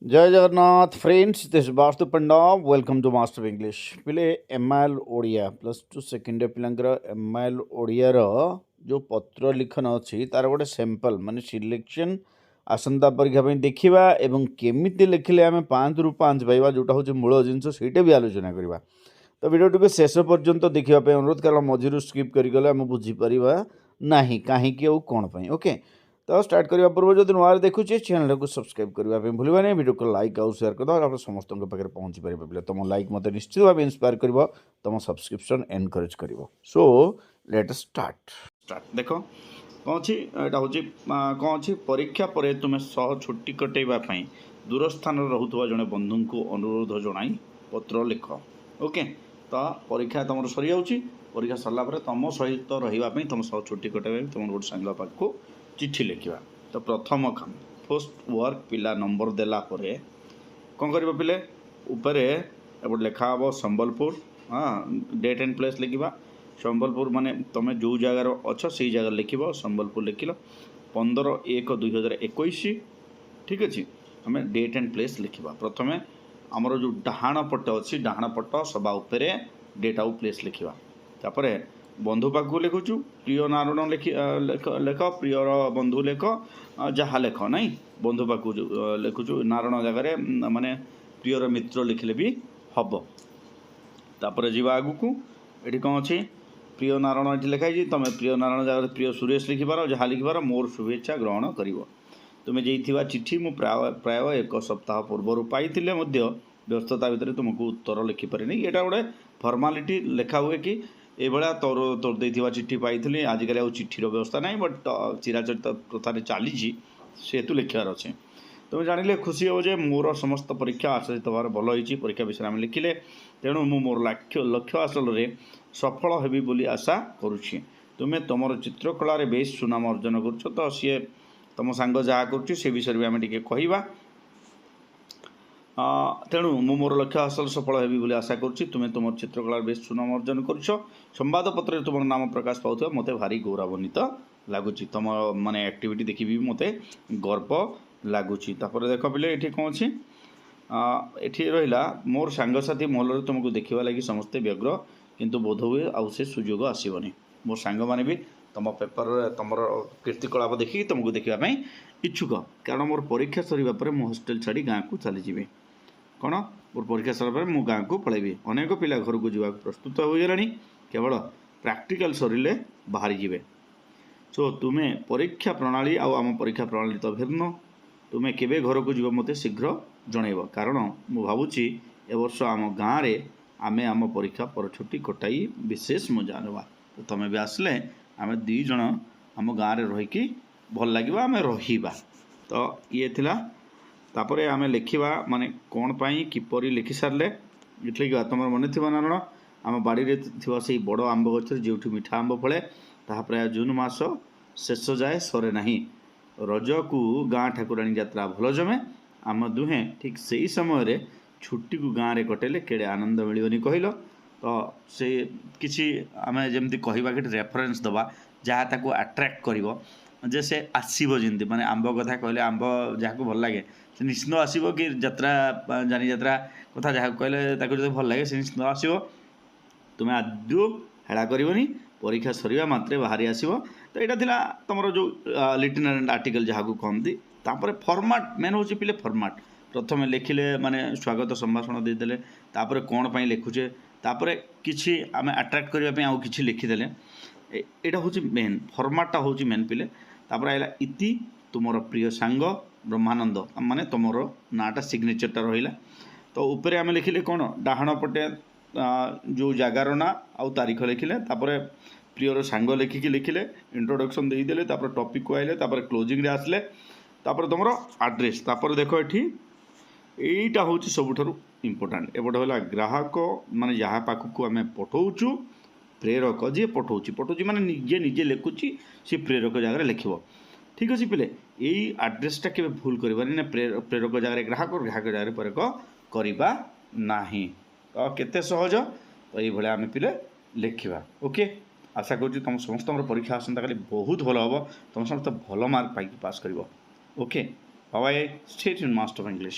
जय Jagannath friends, this Bastu Panda welcome to master English पिले MIL Odia plus two second पिलांकर MIL ओडियार जो पत्र लिखन अच्छी तार गोटे सैंपल माने सिलेक्शन आसंता परीक्षा पे देखा एवं केमिति लिखिले आम 5 रु 5 पाइबा जोटा हूँ मूल जिनस ସେଇଟା भी आलोचना करवा। तो वीडियो टी शेष पर्यंत देखापी अनुरोध, कारण मझिरू स्किप करगले आम बुझीपर ना कहीं कौन पाई। ओके, तो स्टार्ट करने पूर्व जो नुआ देखुचे चैनल को सब्सक्राइब करने भूलवा नहीं, वीडियो को लाइक आउ शेयर कर समस्त पाखे पहुँची पारे। तुम लाइक मत निश्चित भाव इंस्पायर कर, तुम सब्सक्रिप्शन एनकरेज कर। सो लेट स्टार्ट देख कौन अच्छी यहाँ हूँ कौन अच्छी परीक्षा पर तुम सह छुट्टी कटेवाई दूर स्थान रोकवा जड़े बंधु को अनुरोध जन पत्र लिख। ओके, तो परीक्षा तुम सरी जाऊँगी, परीक्षा सरला तुम सहित रही तुम सह छुट्टी कटेवा तुम गोटे सांग पाखक चिठी लिखा। तो प्रथम काम फर्स्ट वर्क पिला नंबर देला परे कौन कर पिले ऊपर एपटे लिखा हे संबलपुर, हाँ डेट एंड प्लेस लिखा। संबलपुर माने तुम जो जगार अच्छ से जगह लिख संबलपुर लिखल 15/1/2021। ठीक अच्छे, आम डेट एंड प्लेस लिखा। प्रथम आमर जो डाहाण पट अच्छी डाहाण पट सभा उपरे डेट आउ प्लेस लिखा। तापर बंधु पाखु लिखुचु प्रिय नारायण लेख प्रियर बंधु लेख जहाँ लेख ना बंधु पाखु लिखुचु नारायण जगार माने प्रियर मित्र लिखले भी हम। तापर जीवा आगु को ये कौन अच्छी प्रिय नारायण ये लिखाई तुम प्रिय नारायण जगह प्रिय सुरेश लिखिपार जहाँ लिखिपार मोर शुभेच्छा ग्रहण कर। तुम्हें जाइथिबा चिठी मु प्राय एक सप्ताह पूर्वर पाई व्यस्तता भितर तुमको उत्तर लिखिपारे नहीं। यहाँ गोटे फर्मालीटी लिखा हुए कि ये तोर देथिबा चिठी पाई आजिकल आ चिठीर व्यवस्था ना, बट चिराचरित प्रथार चली सेतु लिखार अच्छे। तुम जानिले खुशी हो जे मोर समस्त परीक्षा आशासित भाव भल होती। परीक्षा विषय में लिखिले तेणु मु मोर लक्ष्य हासिल में सफल हेबी बोली आशा करुँची। तुम्हें तुम चित्रकला बेस सुनाम अर्जन कर, तो सी तुम सांग जहाँ कर विषय भी आम टे कहवा। तेणु मु मोर लक्ष्य हासिल सफल हेबी बोली आशा करुँची। तुम्हें तुम चित्रकला बेस सुनाम अर्जन कर, संवादपत्र तुम नाम प्रकाश पाऊँ मत भारी गौरवान्वित लगुच। तुम माने एक्टिविटी देखी भी मत गर्व लगुच। देख पिले ये कौन अच्छी ये रहा मोर सांगसाथी महल तुमको देखा लगी समस्ते व्यग्र, किंतु बोध हुए आउ से सुजोग आसबनी। मोर सांग मैंने भी तुम पेपर तुम कीर्तिकलाप देखिए तुमको देखापी इच्छुक, कारण मोर परीक्षा सरीबा परे मो हॉस्टल छाड़ी गाँव को चलीजी। कौन मोर परीक्षा सरला मु गाँव को पलैबी। अनेक पिला घर को जावाक प्रस्तुत हो गलानी, केवल प्रैक्टिकल सरिले बाहरी जीवे। सो तुम्हें परीक्षा प्रणाली आम परीक्षा प्रणाली तो भिन्न। तुम्हें केवे घर को जीव मते शीघ्र जनइब, कारण मु भावुची ए वर्ष आम गाँव में आमे आम परीक्षा पर छुट्टी कटाई विशेष मजा नेबा। तो तुम्हें भी आसले आम दी जन आम गाँव में रहीकि भल लगे आम रहीबा। तो ये थिला तापरे आमे लिखिबा माने कौन पाई किपरि लिखि सारले लिखा। तुम मन थी नारायण आम बाड़ी रे थिबा से बड़ आंब गछ जो मीठा आंब फले ताहा प्राय जून मास शेष जाए सरे नहीं। रज को गाँ ठाकुराणी यात्रा भल जमे। आम दुहे ठीक से समय रे छुट्टी को गाँव में कटेले केड़े आनंद मिलनी कहल। तो से किसी आम जमी कहवा कि रेफरेन्स दबा जहाँ ताको अट्राक्ट कर जे से आसब जमी माने आंब कथा कहले आंब जहाँ को भल लगे से निश्चित आसब कि यात्रा जानी यात्रा कथा जहाँ कहले जो भल लगे से निश्चित आसब। तुम्हें आदौ हेड़ा करनी परीक्षा सरीवा मात्रे बाहरी आसब। तो यहाँ थिला तुम जो लिटिनेंट आर्टिकल जहाँ को कहती। तापर फॉर्मेट मेन हूँ पिले फॉर्मेट प्रथम लिखिले माने स्वागत संभाषण देदेले, तापर कौन पाई लिखुचे, तापर किछि आमे अट्राक्ट करने आउ किछि लिखिदेले। यहाँ हूँ मेन फॉर्मेटा हूँ मेन पिले। तापर आइला इति तुमर प्रिय सांग ब्रह्मानंद माने तुमर नाटा सिग्नेचरटा रहिला। तो ऊपर आम लिखिले कौन डाहाण पटे जो जगार ना आउ तारीख लिखिले, तापर प्रियर सांग लिखिकी लिखिले इंट्रोडक्शन देदेले, तापर टॉपिक को आइले, तापर क्लोजिंग रे आसले, तापर तुमर एड्रेस। तापर देख एटा हूँ सबुठारु इम्पोर्टाट। एपटे है ग्राहक माने जहाँ पाखक आम पठाऊँ प्रेरक जी पठाऊँ माने निजे निजे लिखुची सी प्रेरक जगह लिख। ठीक अच्छे पिले यही आड्रेसटा के भूल करवानी ना प्रेरक जगह ग्राहक ग्राहक जगह प्रेरक करवा नहीं। तो केते सहज तो ये आम पिले लिखा। ओके, आशा करुँ तुम समस्त परीक्षा आसंता काली बहुत भल हम, तुम समस्त भल मार्क पाई पास कर। Okay, bye bye, stay tuned master English.